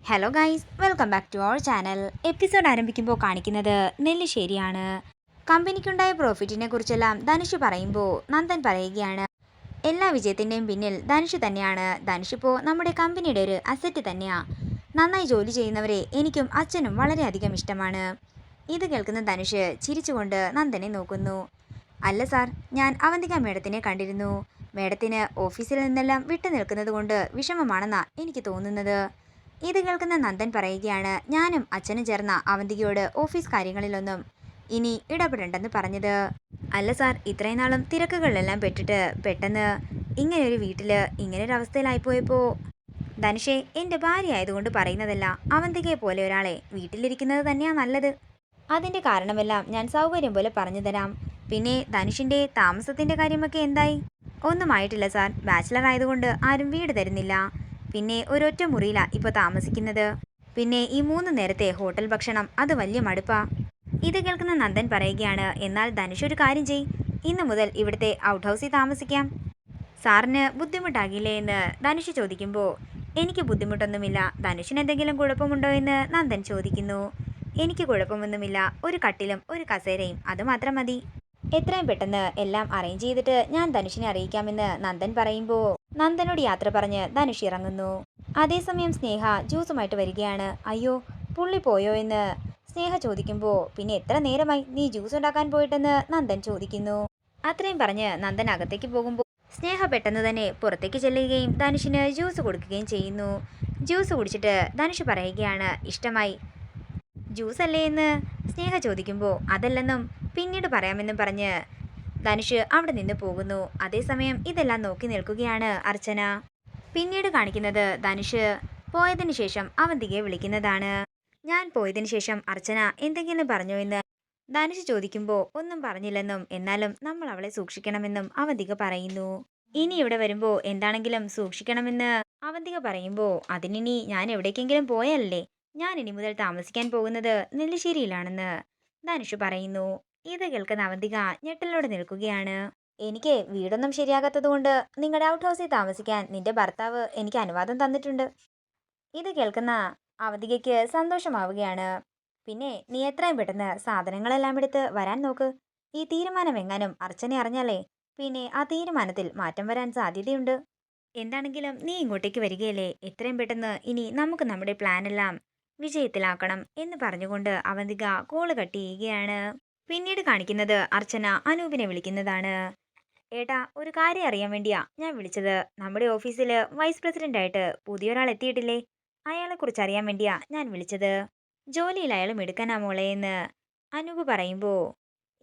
Hello guys, welcome back to our channel. Episode ആരംഭിക്കുമ്പോൾ കാണിക്കുന്നത് നെല്ലിശ്ശേരിയാണ്. കമ്പനിക്കുണ്ടായ പ്രോഫിറ്റിനെ കുറിച്ചെല്ലാം ധനുഷ് പറയുമ്പോൾ നന്ദൻ പറയുകയാണ്, എല്ലാ വിജയത്തിൻ്റെയും പിന്നിൽ ധനുഷ് തന്നെയാണ്. ധനുഷ് ഇപ്പോൾ നമ്മുടെ കമ്പനിയുടെ ഒരു അസറ്റ് തന്നെയാണ്. നന്നായി ജോലി ചെയ്യുന്നവരെ എനിക്കും അച്ഛനും വളരെയധികം ഇഷ്ടമാണ്. ഇത് കേൾക്കുന്ന ധനുഷ് ചിരിച്ചുകൊണ്ട് നന്ദനെ നോക്കുന്നു. അല്ല സാർ, ഞാൻ അവന്തിക മേഡത്തിനെ കണ്ടിരുന്നു. മേഡത്തിന് ഓഫീസിൽ നിന്നെല്ലാം വിട്ടു നിൽക്കുന്നത് കൊണ്ട് വിഷമമാണെന്നാണ് എനിക്ക് തോന്നുന്നത്. ഇത് കേൾക്കുന്ന നന്ദൻ പറയുകയാണ്, ഞാനും അച്ഛനും ചേർന്ന അവന്തികയോട് ഓഫീസ് കാര്യങ്ങളിലൊന്നും ഇനി ഇടപെടണ്ടെന്ന് പറഞ്ഞത്. അല്ല സാർ, ഇത്രയും നാളും തിരക്കുകളിലെല്ലാം പെട്ടിട്ട് പെട്ടെന്ന് ഇങ്ങനെയൊരു വീട്ടിൽ ഇങ്ങനൊരവസ്ഥയിലായിപ്പോയപ്പോൾ ധനുഷേ, എൻ്റെ ഭാര്യ ആയതുകൊണ്ട് പറയുന്നതല്ല. അവന്തികയെ പോലെ ഒരാളെ വീട്ടിലിരിക്കുന്നത് തന്നെയാണ് നല്ലത്. അതിൻ്റെ കാരണമെല്ലാം ഞാൻ സൗകര്യം പോലെ പറഞ്ഞു തരാം. പിന്നെ ധനുഷിൻ്റെ താമസത്തിൻ്റെ കാര്യമൊക്കെ എന്തായി? ഒന്നും ആയിട്ടില്ല സാർ. ബാച്ചിലർ ആയതുകൊണ്ട് ആരും വീട് തരുന്നില്ല. പിന്നെ ഒരൊറ്റ മുറിയിലാണ് ഇപ്പോൾ താമസിക്കുന്നത്. പിന്നെ ഈ 3 നേരത്തെ ഹോട്ടൽ ഭക്ഷണം അത് വലിയ മടുപ്പാ. ഇത് കേൾക്കുന്ന നന്ദൻ പറയുകയാണ്, എന്നാൽ ധനുഷ് ഒരു കാര്യം ചെയ്, ഇന്ന് മുതൽ ഇവിടുത്തെ ഔട്ട് ഹൗസിൽ താമസിക്കാം. സാറിന് ബുദ്ധിമുട്ടാകില്ലേ എന്ന് ധനുഷ് ചോദിക്കുമ്പോൾ, എനിക്ക് ബുദ്ധിമുട്ടൊന്നുമില്ല. ധനുഷിന് എന്തെങ്കിലും കുഴപ്പമുണ്ടോ എന്ന് നന്ദൻ ചോദിക്കുന്നു. എനിക്ക് കുഴപ്പമൊന്നുമില്ല. ഒരു കട്ടിലും ഒരു കസേരയും അതുമാത്രം മതി. എത്രയും പെട്ടെന്ന് എല്ലാം അറേഞ്ച് ചെയ്തിട്ട് ഞാൻ ധനുഷിനെ അറിയിക്കാമെന്ന് നന്ദൻ പറയുമ്പോൾ നന്ദനോട് യാത്ര പറഞ്ഞ് ധനുഷ് ഇറങ്ങുന്നു. അതേസമയം സ്നേഹ ജ്യൂസുമായിട്ട് വരികയാണ്. അയ്യോ, പുള്ളി പോയോ എന്ന് സ്നേഹ ചോദിക്കുമ്പോൾ, പിന്നെ എത്ര നേരമായി നീ ജ്യൂസ് ഉണ്ടാക്കാൻ പോയിട്ടെന്ന് നന്ദൻ ചോദിക്കുന്നു. അത്രയും പറഞ്ഞ് നന്ദൻ അകത്തേക്ക് പോകുമ്പോൾ സ്നേഹ പെട്ടെന്ന് തന്നെ പുറത്തേക്ക് ചെല്ലുകയും ധനുഷിന് ജ്യൂസ് കൊടുക്കുകയും ചെയ്യുന്നു. ജ്യൂസ് കുടിച്ചിട്ട് ധനുഷ് പറയുകയാണ്, ഇഷ്ടമായി ജ്യൂസ് അല്ലേ എന്ന് സ്നേഹ ചോദിക്കുമ്പോൾ, അതല്ലെന്നും പിന്നീട് പറയാമെന്നും പറഞ്ഞ് ധനുഷ് അവിടെ നിന്ന് പോകുന്നു. അതേസമയം ഇതെല്ലാം നോക്കി നിൽക്കുകയാണ് അർച്ചന. പിന്നീട് കാണിക്കുന്നത് ധനുഷ് പോയതിനു ശേഷം അവന്തികയെ വിളിക്കുന്നതാണ്. ഞാൻ പോയതിനു ശേഷം അർച്ചന എന്തെങ്കിലും പറഞ്ഞോ എന്ന് ധനുഷ് ചോദിക്കുമ്പോൾ ഒന്നും പറഞ്ഞില്ലെന്നും എന്നാലും നമ്മൾ അവളെ സൂക്ഷിക്കണമെന്നും അവന്തിക പറയുന്നു. ഇനി ഇവിടെ വരുമ്പോൾ എന്താണെങ്കിലും സൂക്ഷിക്കണമെന്ന് അവന്തിക പറയുമ്പോൾ, അതിനിനി ഞാൻ എവിടേക്കെങ്കിലും പോയാലല്ലേ. ഞാൻ ഇനി മുതൽ താമസിക്കാൻ പോകുന്നത് നെല്ലിശ്ശേരിയിലാണെന്ന് ധനുഷ് പറയുന്നു. ഇത് കേൾക്കുന്ന അവന്തിക ഞെട്ടലോടെ നിൽക്കുകയാണ്. എനിക്ക് വീടൊന്നും ശരിയാകാത്തത് കൊണ്ട് നിങ്ങളുടെ ഔട്ട് ഹൗസിൽ താമസിക്കാൻ നിന്റെ ഭർത്താവ് എനിക്ക് അനുവാദം തന്നിട്ടുണ്ട്. ഇത് കേൾക്കുന്ന അവന്തികയ്ക്ക് സന്തോഷമാവുകയാണ്. പിന്നെ നീ എത്രയും പെട്ടെന്ന് സാധനങ്ങളെല്ലാം എടുത്ത് വരാൻ നോക്ക്. ഈ തീരുമാനം എങ്ങാനും അർച്ചന അറിഞ്ഞാലേ പിന്നെ ആ തീരുമാനത്തിൽ മാറ്റം വരാൻ സാധ്യതയുണ്ട്. എന്താണെങ്കിലും നീ ഇങ്ങോട്ടേക്ക് വരികയല്ലേ, എത്രയും പെട്ടെന്ന് ഇനി നമുക്ക് നമ്മുടെ പ്ലാനെല്ലാം വിജയത്തിലാക്കണം എന്ന് പറഞ്ഞുകൊണ്ട് അവന്തിക കോള് കട്ട് ചെയ്യുകയാണ്. പിന്നീട് കാണിക്കുന്നത് അർച്ചന അനൂപിനെ വിളിക്കുന്നതാണ്. ഏട്ടാ, ഒരു കാര്യം അറിയാൻ വേണ്ടിയാ ഞാൻ വിളിച്ചത്. നമ്മുടെ ഓഫീസിൽ വൈസ് പ്രസിഡന്റ് ആയിട്ട് പുതിയൊരാൾ എത്തിയിട്ടില്ലേ, അയാളെക്കുറിച്ച് അറിയാൻ വേണ്ടിയാ ഞാൻ വിളിച്ചത്. ജോലിയിൽ അയാൾ മിടുക്കനാ മോളെ എന്ന് അനൂപ് പറയുമ്പോൾ,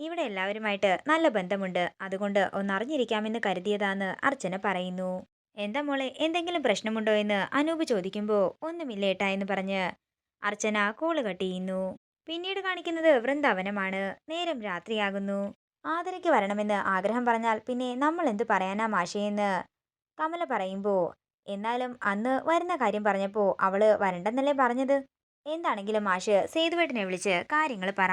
ഇവിടെ എല്ലാവരുമായിട്ട് നല്ല ബന്ധമുണ്ട്, അതുകൊണ്ട് ഒന്നറിഞ്ഞിരിക്കാമെന്ന് കരുതിയതാന്ന് അർച്ചന പറയുന്നു. എന്താ മോളെ, എന്തെങ്കിലും പ്രശ്നമുണ്ടോ എന്ന് അനൂപ് ചോദിക്കുമ്പോൾ, ഒന്നുമില്ല ഏട്ടാ എന്ന് പറഞ്ഞ് അർച്ചന കോള് കട്ട് ചെയ്യുന്നു. പിന്നീട് കാണിക്കുന്നത് വൃന്ദാവനമാണ്. നേരം രാത്രിയാകുന്നു. ആതിരയ്ക്ക് വരണമെന്ന് ആഗ്രഹം പറഞ്ഞാൽ പിന്നെ നമ്മൾ എന്ത് പറയാനാ മാഷേന്ന് കമല പറയുമ്പോൾ, എന്നാലും അന്ന് വരുന്ന കാര്യം പറഞ്ഞപ്പോൾ അവള് വരണ്ടെന്നല്ലേ പറഞ്ഞത്. എന്താണെങ്കിലും മാഷ് സേതുവേട്ടനെ വിളിച്ച് കാര്യങ്ങൾ പറ.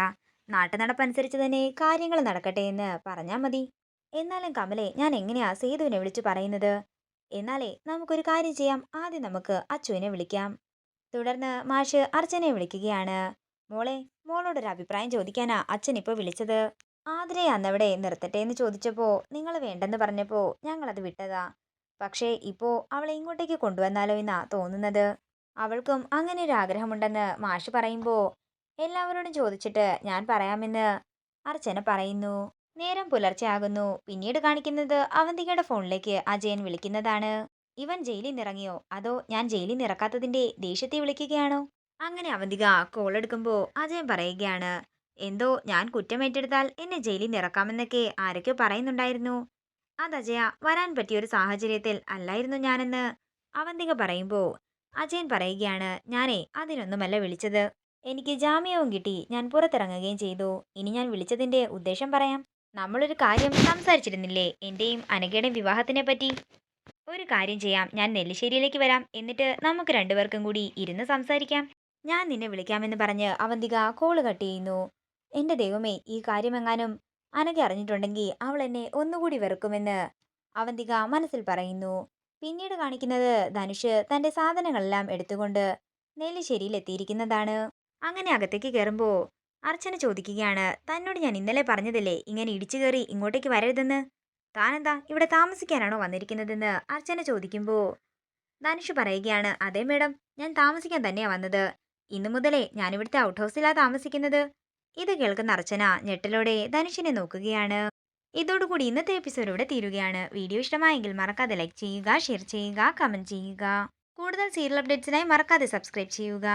നാട്ടുനടപ്പനുസരിച്ച് തന്നെ കാര്യങ്ങൾ നടക്കട്ടെ എന്ന് പറഞ്ഞാൽ മതി. എന്നാലും കമലെ, ഞാൻ എങ്ങനെയാ സേതുവിനെ വിളിച്ചു പറയുന്നത്? എന്നാലേ നമുക്കൊരു കാര്യം ചെയ്യാം, ആദ്യം നമുക്ക് അച്ചുവിനെ വിളിക്കാം. തുടർന്ന് മാഷ് അർച്ചനയെ വിളിക്കുകയാണ്. മോളെ, മോളോടൊരു അഭിപ്രായം ചോദിക്കാനാ അച്ഛൻ ഇപ്പോൾ വിളിച്ചത്. ആതിരയെ അന്നവിടെ നിർത്തട്ടെ എന്ന് ചോദിച്ചപ്പോൾ നിങ്ങൾ വേണ്ടെന്ന് പറഞ്ഞപ്പോൾ ഞങ്ങളത് വിട്ടതാ. പക്ഷേ ഇപ്പോൾ അവളെ ഇങ്ങോട്ടേക്ക് കൊണ്ടുവന്നാലോ എന്നാ തോന്നുന്നത്. അവൾക്കും അങ്ങനെ ഒരു ആഗ്രഹമുണ്ടെന്ന് മാഷ് പറയുമ്പോൾ എല്ലാവരോടും ചോദിച്ചിട്ട് ഞാൻ പറയാമെന്ന് അർച്ചന പറയുന്നു. നേരം പുലർച്ചെയാകുന്നു. പിന്നീട് കാണിക്കുന്നത് അവന്തികയുടെ ഫോണിലേക്ക് അജയൻ വിളിക്കുന്നതാണ്. ഇവൻ ജയിലിൽ നിറങ്ങിയോ അതോ ഞാൻ ജയിലിൽ നിറക്കാത്തതിന്റെ ദേഷ്യത്തെ വിളിക്കുകയാണോ? അങ്ങനെ അവന്തിക കോൾ എടുക്കുമ്പോൾ അജയൻ പറയുകയാണ്, എന്തോ ഞാൻ കുറ്റമേറ്റെടുത്താൽ എന്നെ ജയിലിൽ നിറക്കാമെന്നൊക്കെ ആരൊക്കെയോ പറയുന്നുണ്ടായിരുന്നു. അത് അജയ, വരാൻ പറ്റിയൊരു സാഹചര്യത്തിൽ അല്ലായിരുന്നു ഞാനെന്ന് അവന്തിക പറയുമ്പോൾ അജയൻ പറയുകയാണ്, ഞാനേ അതിനൊന്നുമല്ല വിളിച്ചത്. എനിക്ക് ജാമ്യവും കിട്ടി, ഞാൻ പുറത്തിറങ്ങുകയും ചെയ്തു. ഇനി ഞാൻ വിളിച്ചതിന്റെ ഉദ്ദേശം പറയാം. നമ്മളൊരു കാര്യം സംസാരിച്ചിരുന്നില്ലേ, എന്റെയും അനഘയുടെയും വിവാഹത്തിനെ പറ്റി. ഒരു കാര്യം ചെയ്യാം, ഞാൻ നെല്ലിശ്ശേരിയിലേക്ക് വരാം, എന്നിട്ട് നമുക്ക് രണ്ടുപേർക്കും കൂടി ഇരുന്ന് സംസാരിക്കാം. ഞാൻ നിന്നെ വിളിക്കാമെന്ന് പറഞ്ഞ് അവന്തിക കോള് കട്ട് ചെയ്യുന്നു. എന്റെ ദൈവമേ, ഈ കാര്യമെങ്ങാനും അനഘ അറിഞ്ഞിട്ടുണ്ടെങ്കിൽ അവൾ എന്നെ ഒന്നുകൂടി വെറുക്കുമെന്ന് അവന്തിക മനസ്സിൽ പറയുന്നു. പിന്നീട് കാണിക്കുന്നത് ധനുഷ് തന്റെ സാധനങ്ങളെല്ലാം എടുത്തുകൊണ്ട് നെല്ലിശ്ശേരിയിൽ എത്തിയിരിക്കുന്നതാണ്. അങ്ങനെ അകത്തേക്ക് കയറുമ്പോൾ അർച്ചന ചോദിക്കുകയാണ്, തന്നോട് ഞാൻ ഇന്നലെ പറഞ്ഞതല്ലേ ഇങ്ങനെ ഇടിച്ചു കയറി ഇങ്ങോട്ടേക്ക് വരരുതെന്ന്. താനെന്താ ഇവിടെ താമസിക്കാനാണോ വന്നിരിക്കുന്നതെന്ന് അർച്ചന ചോദിക്കുമ്പോൾ ധനുഷ് പറയുകയാണ്, അതെ മേഡം, ഞാൻ താമസിക്കാൻ തന്നെയാ വന്നത്. ഇന്നു മുതലേ ഞാനിവിടുത്തെ ഔട്ട് ഹൗസിലാ താമസിക്കുന്നത്. ഇത് കേൾക്കുന്ന അർച്ചന ഞെട്ടലോടെ ധനുഷിനെ നോക്കുകയാണ്. ഇതോടുകൂടി ഇന്നത്തെ എപ്പിസോഡ് ഇവിടെ തീരുകയാണ്. വീഡിയോ ഇഷ്ടമായെങ്കിൽ മറക്കാതെ ലൈക്ക് ചെയ്യുക, ഷെയർ ചെയ്യുക, കമന്റ് ചെയ്യുക. കൂടുതൽ സീരിയൽ അപ്ഡേറ്റ്സിനായി മറക്കാതെ സബ്സ്ക്രൈബ് ചെയ്യുക.